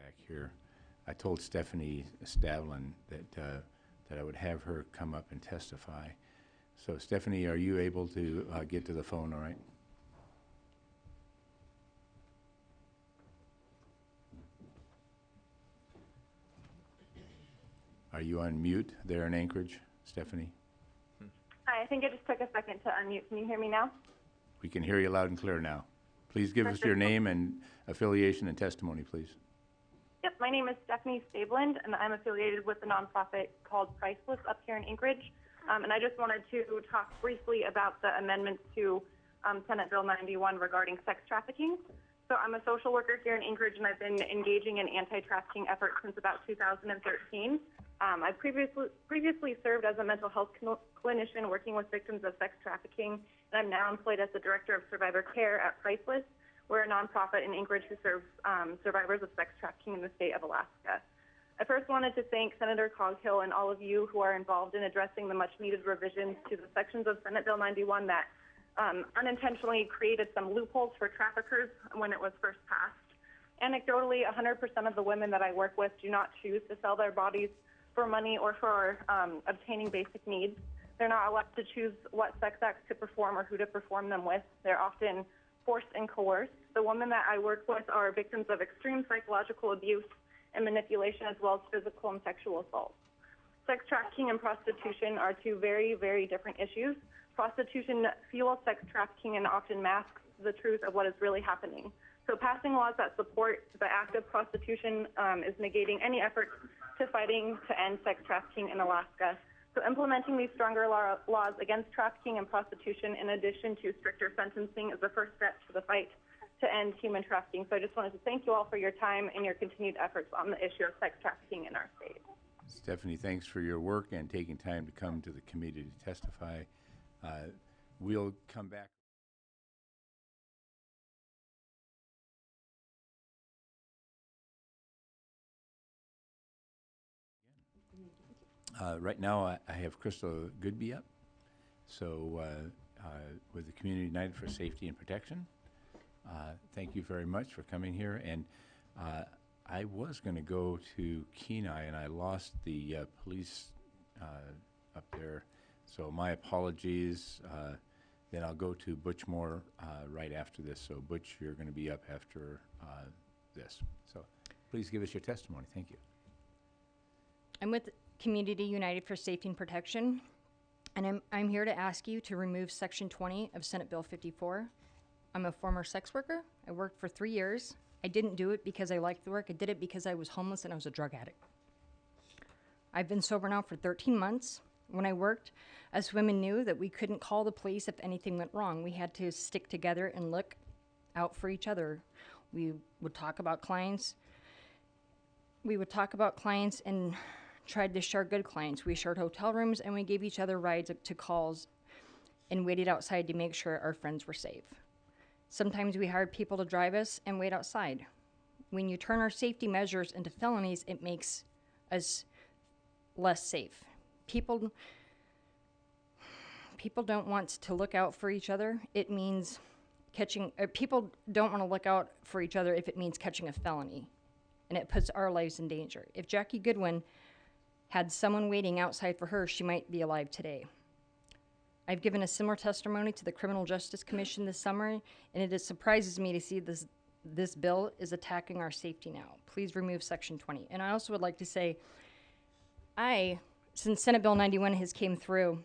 back here. I told Stephanie Stavelin that I would have her come up and testify. So Stephanie, are you able to get to the phone, all right? Are you on mute there in Anchorage, Stephanie? Hi, I think it just took a second to unmute. Can you hear me now? We can hear you loud and clear now. Please give us your name and affiliation and testimony, please. Yep, my name is Stephanie Stavelin, and I'm affiliated with a nonprofit called Priceless up here in Anchorage. And I just wanted to talk briefly about the amendments to Senate Bill 91 regarding sex trafficking. So I'm a social worker here in Anchorage, and I've been engaging in anti-trafficking efforts since about 2013. I previously served as a mental health clinician working with victims of sex trafficking, and I'm now employed as the Director of Survivor Care at Priceless. We're a nonprofit in Anchorage who serves survivors of sex trafficking in the state of Alaska. I first wanted to thank Senator Coghill and all of you who are involved in addressing the much-needed revisions to the sections of Senate Bill 91 that unintentionally created some loopholes for traffickers when it was first passed. Anecdotally, 100% of the women that I work with do not choose to sell their bodies for money or for obtaining basic needs. They're not allowed to choose what sex acts to perform or who to perform them with. They're often forced and coerced. The women that I work with are victims of extreme psychological abuse and manipulation, as well as physical and sexual assault. Sex trafficking and prostitution are two very, very different issues. Prostitution fuels sex trafficking and often masks the truth of what is really happening. So passing laws that support the act of prostitution is negating any efforts to fighting to end sex trafficking in Alaska. So implementing these stronger laws against trafficking and prostitution, in addition to stricter sentencing, is the first step to the fight to end human trafficking. So I just wanted to thank you all for your time and your continued efforts on the issue of sex trafficking in our state. Stephanie, thanks for your work and taking time to come to the committee to testify. We'll come back. Right now, I have Crystal Godby up. So with the Community United for Safety and Protection, thank you very much for coming here. And I was going to go to Kenai, and I lost the police up there. So my apologies. Then I'll go to Butch Moore right after this. So Butch, you're going to be up after this. So please give us your testimony. Thank you. I'm with Community United for Safety and Protection, and I'm here to ask you to remove Section 20 of Senate Bill 54. I'm a former sex worker. I worked for 3 years. I didn't do it because I liked the work. I did it because I was homeless and I was a drug addict. I've been sober now for 13 months. When I worked, us women knew that we couldn't call the police if anything went wrong. We had to stick together and look out for each other. We would talk about clients. And tried to share good clients. We shared hotel rooms, and we gave each other rides to calls and waited outside to make sure our friends were safe. Sometimes we hired people to drive us and wait outside. When you turn our safety measures into felonies, it makes us less safe. People don't want to look out for each other. It means people don't want to look out for each other if it means catching a felony, and it puts our lives in danger. If Jackie Goodwin had someone waiting outside for her, she might be alive today. I've given a similar testimony to the Criminal Justice Commission this summer, and it surprises me to see this bill is attacking our safety now. Please remove Section 20. And I also would like to say, since Senate Bill 91 has came through,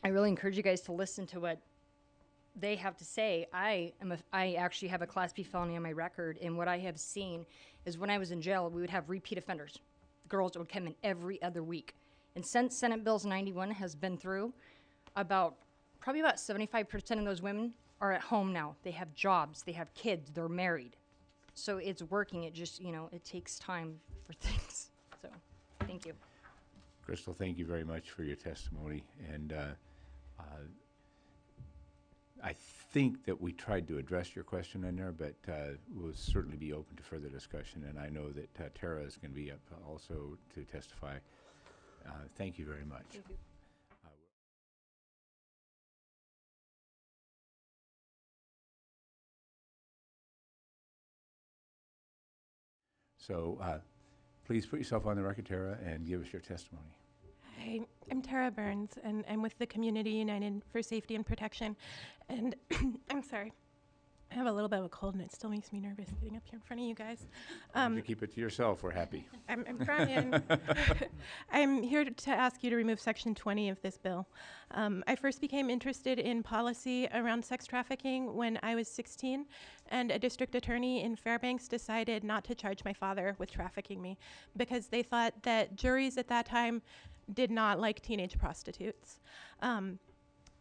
I really encourage you guys to listen to what they have to say. I actually have a Class B felony on my record, and what I have seen is when I was in jail, we would have repeat offenders. Girls that would come in every other week. And since Senate Bill 91 has been through, probably about 75% of those women are at home now. They have jobs, they have kids, they're married. So it's working. It just, it takes time for things. So thank you. Crystal, thank you very much for your testimony. And I think that we tried to address your question in there, but we'll certainly be open to further discussion. And I know that Terra is going to be up also to testify. Thank you very much. Thank you. So please put yourself on the record, Terra, and give us your testimony. Hi, I'm Terra Burns, and I'm with the Community United for Safety and Protection. And I'm sorry, I have a little bit of a cold, and it still makes me nervous getting up here in front of you guys. If you keep it to yourself, we're happy. I'm trying. I'm here to ask you to remove Section 20 of this bill. I first became interested in policy around sex trafficking when I was 16, and a district attorney in Fairbanks decided not to charge my father with trafficking me because they thought that juries at that time did not like teenage prostitutes.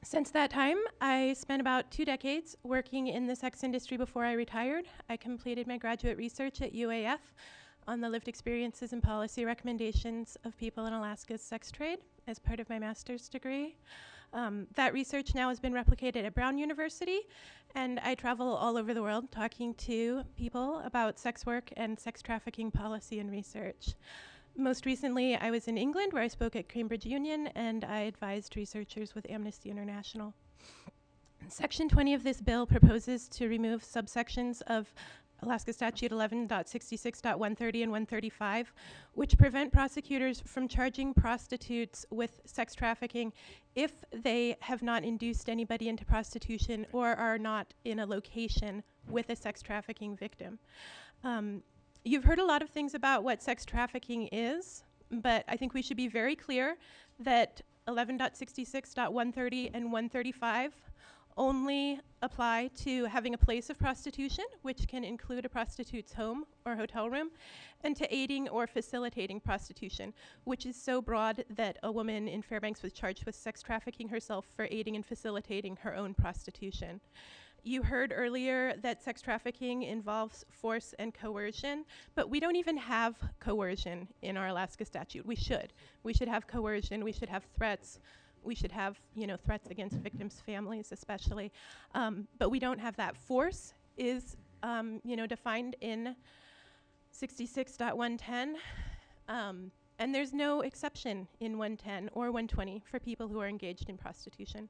Since that time, I spent about 2 decades working in the sex industry before I retired. I completed my graduate research at UAF on the lived experiences and policy recommendations of people in Alaska's sex trade as part of my master's degree. That research now has been replicated at Brown University, and I travel all over the world talking to people about sex work and sex trafficking policy and research. Most recently, I was in England, where I spoke at Cambridge Union, and I advised researchers with Amnesty International. Section 20 of this bill proposes to remove subsections of Alaska Statute 11.66.130 and 135, which prevent prosecutors from charging prostitutes with sex trafficking if they have not induced anybody into prostitution or are not in a location with a sex trafficking victim. You've heard a lot of things about what sex trafficking is, but I think we should be very clear that 11.66.130 and 135 only apply to having a place of prostitution, which can include a prostitute's home or hotel room, and to aiding or facilitating prostitution, which is so broad that a woman in Fairbanks was charged with sex trafficking herself for aiding and facilitating her own prostitution. You heard earlier that sex trafficking involves force and coercion, but we don't even have coercion in our Alaska statute. We should. We should have coercion. We should have threats. We should have, threats against victims' families especially. But we don't have that. Force is, defined in 66.110. And there's no exception in 110 or 120 for people who are engaged in prostitution.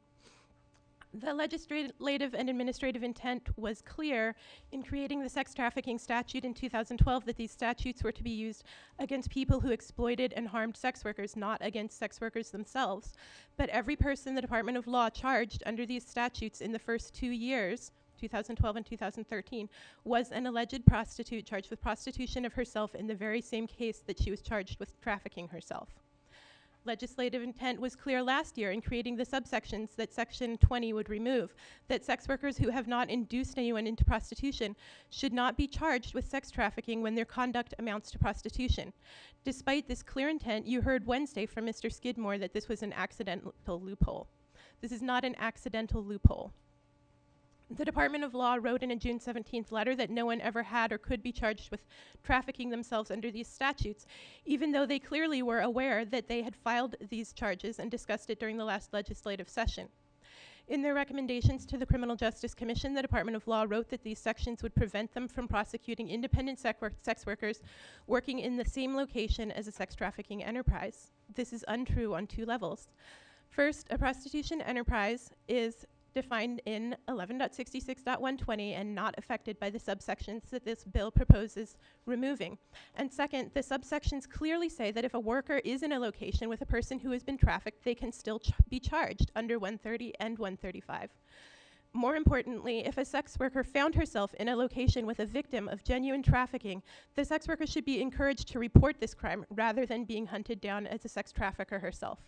The legislative and administrative intent was clear in creating the sex trafficking statute in 2012 that these statutes were to be used against people who exploited and harmed sex workers, not against sex workers themselves. But every person the Department of Law charged under these statutes in the first 2 years, 2012 and 2013, was an alleged prostitute charged with prostitution of herself in the very same case that she was charged with trafficking herself. Legislative intent was clear last year in creating the subsections that Section 20 would remove, that sex workers who have not induced anyone into prostitution should not be charged with sex trafficking when their conduct amounts to prostitution. Despite this clear intent, you heard Wednesday from Mr. Skidmore that this was an accidental loophole. This is not an accidental loophole. The Department of Law wrote in a June 17th letter that no one ever had or could be charged with trafficking themselves under these statutes, even though they clearly were aware that they had filed these charges and discussed it during the last legislative session. In their recommendations to the Criminal Justice Commission, the Department of Law wrote that these sections would prevent them from prosecuting independent sex workers working in the same location as a sex trafficking enterprise. This is untrue on 2 levels. First, a prostitution enterprise is defined in 11.66.120 and not affected by the subsections that this bill proposes removing. And second, the subsections clearly say that if a worker is in a location with a person who has been trafficked, they can still be charged under 130 and 135. More importantly, if a sex worker found herself in a location with a victim of genuine trafficking, the sex worker should be encouraged to report this crime rather than being hunted down as a sex trafficker herself.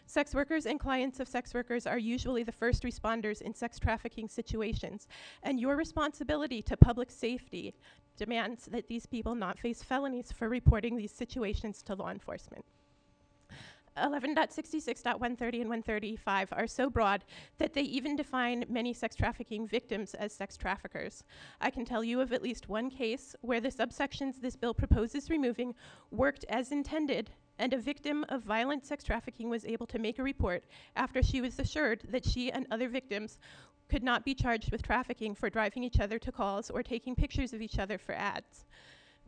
Sex workers and clients of sex workers are usually the first responders in sex trafficking situations, and your responsibility to public safety demands that these people not face felonies for reporting these situations to law enforcement. 11.66.130 and 135 are so broad that they even define many sex trafficking victims as sex traffickers. I can tell you of at least one case where the subsections this bill proposes removing worked as intended, and a victim of violent sex trafficking was able to make a report after she was assured that she and other victims could not be charged with trafficking for driving each other to calls or taking pictures of each other for ads.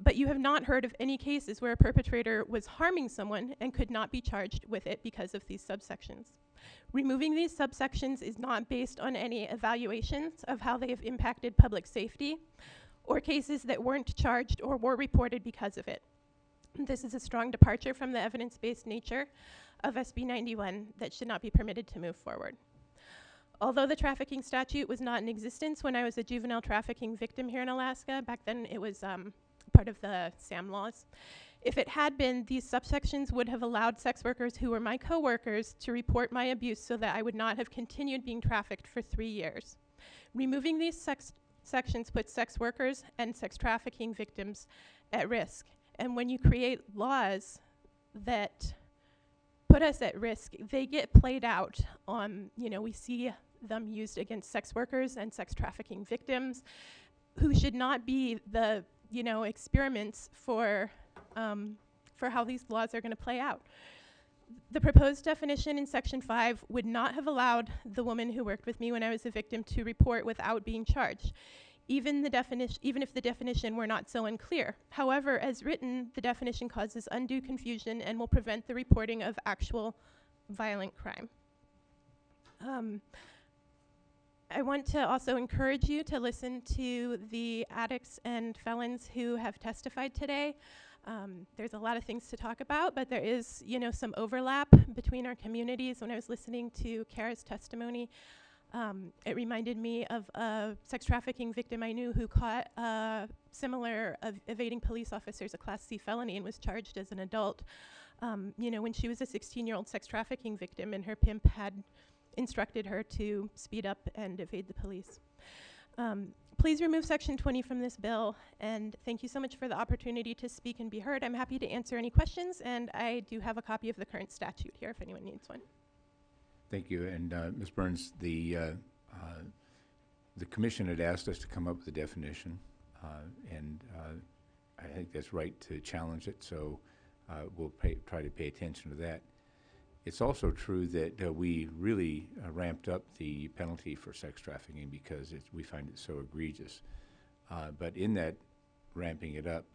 But you have not heard of any cases where a perpetrator was harming someone and could not be charged with it because of these subsections. Removing these subsections is not based on any evaluations of how they have impacted public safety or cases that weren't charged or were reported because of it. This is a strong departure from the evidence-based nature of SB 91 that should not be permitted to move forward. Although the trafficking statute was not in existence when I was a juvenile trafficking victim here in Alaska, back then it was part of the SAM laws. If it had been, these subsections would have allowed sex workers who were my coworkers to report my abuse so that I would not have continued being trafficked for 3 years. Removing these sections puts sex workers and sex trafficking victims at risk. And when you create laws that put us at risk, they get played out on, we see them used against sex workers and sex trafficking victims who should not be the, experiments for how these laws are going to play out. The proposed definition in Section 5 would not have allowed the woman who worked with me when I was a victim to report without being charged, even if the definition were not so unclear. However, as written, the definition causes undue confusion and will prevent the reporting of actual violent crime. I want to also encourage you to listen to the addicts and felons who have testified today. There's a lot of things to talk about, but there is, some overlap between our communities. When I was listening to Kara's testimony, it reminded me of a sex trafficking victim I knew who caught similar evading police officers, a Class C felony, and was charged as an adult. When she was a 16-year-old sex trafficking victim, and her pimp had instructed her to speed up and evade the police. Please remove Section 20 from this bill, and thank you so much for the opportunity to speak and be heard. I'm happy to answer any questions, and I do have a copy of the current statute here if anyone needs one. Thank you. And Ms. Burns, the commission had asked us to come up with a definition, and I think that's right to challenge it, so we'll try to pay attention to that. It's also true that we really ramped up the penalty for sex trafficking because we find it so egregious. But in that ramping it up,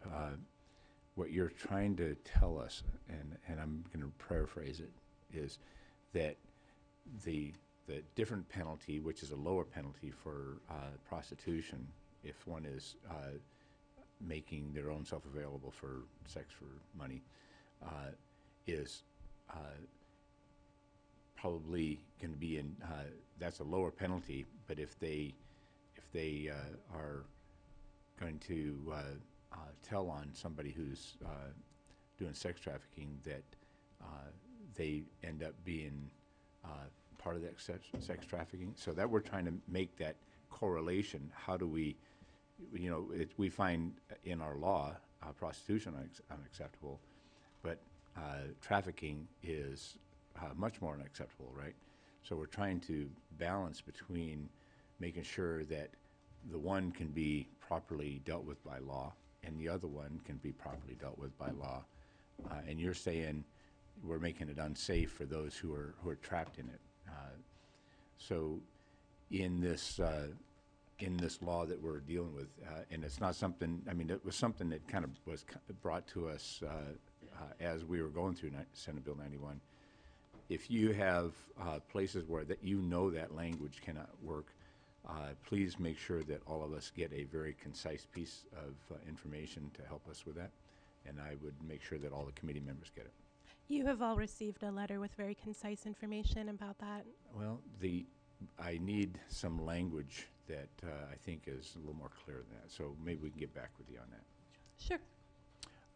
what you're trying to tell us, and I'm going to paraphrase it, is that the different penalty, which is a lower penalty for prostitution, if one is making their own self available for sex for money, is probably going to be in. That's a lower penalty, but if they are going to tell on somebody who's doing sex trafficking, that they end up being part of that sex trafficking. So that we're trying to make that correlation. How do we, we find in our law prostitution unacceptable, but trafficking is much more unacceptable, right? So we're trying to balance between making sure that the one can be properly dealt with by law and the other one can be properly dealt with by law. And you're saying we're making it unsafe for those who are trapped in it. So in this law that we're dealing with, and it's not something, it was something that kind of was brought to us as we were going through Senate Bill 91. If you have places where that language cannot work, please make sure that all of us get a very concise piece of information to help us with that, and I would make sure that all the committee members get it. You have all received a letter with very concise information about that. Well, I need some language that I think is a little more clear than that, so maybe we can get back with you on that. Sure.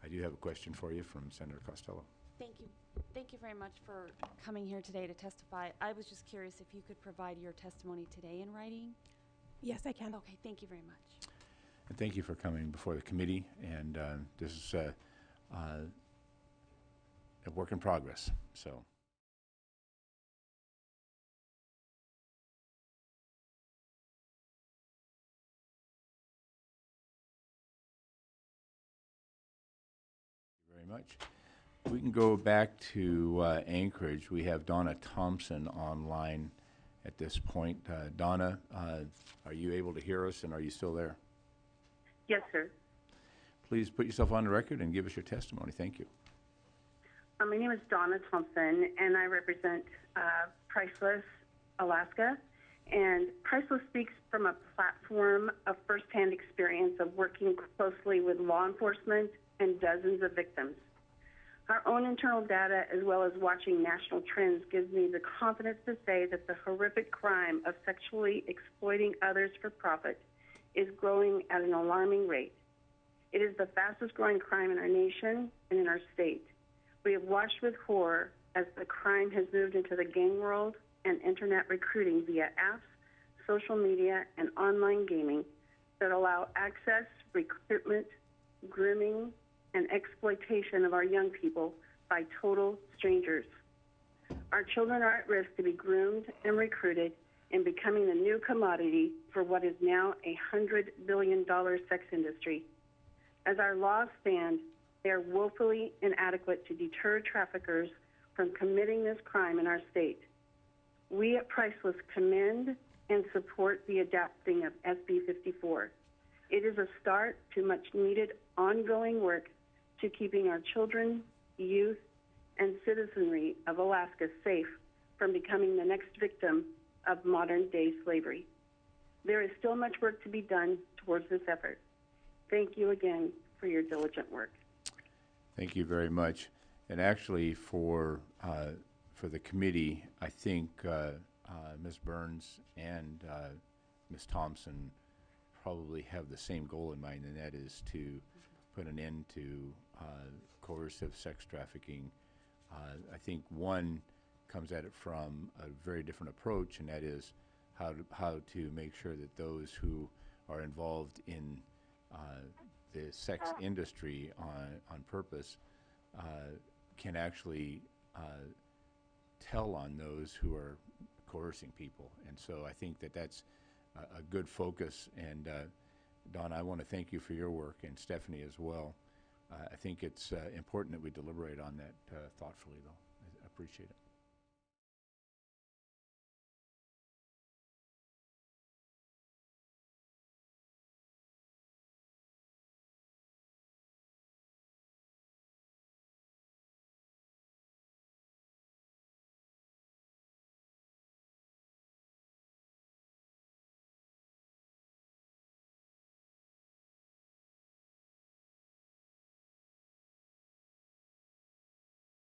I do have a question for you from Senator Costello. Thank you. Thank you very much for coming here today to testify. I was just curious if you could provide your testimony today in writing. Yes, I can. Okay, thank you very much. And thank you for coming before the committee, and this is a work in progress, so. Thank you very much. We can go back to Anchorage. We have Donna Thompson online at this point. Donna, are you able to hear us, and are you still there? Yes, sir. Please put yourself on the record and give us your testimony. Thank you. My name is Donna Thompson, and I represent Priceless, Alaska. And Priceless speaks from a platform of firsthand experience of working closely with law enforcement and dozens of victims. Our own internal data, as well as watching national trends, gives me the confidence to say that the horrific crime of sexually exploiting others for profit is growing at an alarming rate. It is the fastest growing crime in our nation and in our state. We have watched with horror as the crime has moved into the gang world and internet recruiting via apps, social media, and online gaming that allow access, recruitment, grooming, and exploitation of our young people by total strangers. Our children are at risk to be groomed and recruited in becoming the new commodity for what is now a $100 billion sex industry. As our laws stand, they are woefully inadequate to deter traffickers from committing this crime in our state. We at Priceless commend and support the adopting of SB54. It is a start to much needed ongoing work to keeping our children, youth, and citizenry of Alaska safe from becoming the next victim of modern-day slavery. There is still much work to be done towards this effort. Thank you again for your diligent work. Thank you very much. And actually, for the committee, I think Ms. Burns and Ms. Thompson probably have the same goal in mind, and that is to put an end to coercive sex trafficking. I think one comes at it from a very different approach, and that is how to make sure that those who are involved in the sex industry on purpose can actually tell on those who are coercing people. And so I think that that's a good focus. And Donna, I want to thank you for your work, and Stephanie as well. I think it's important that we deliberate on that thoughtfully, though. I appreciate it.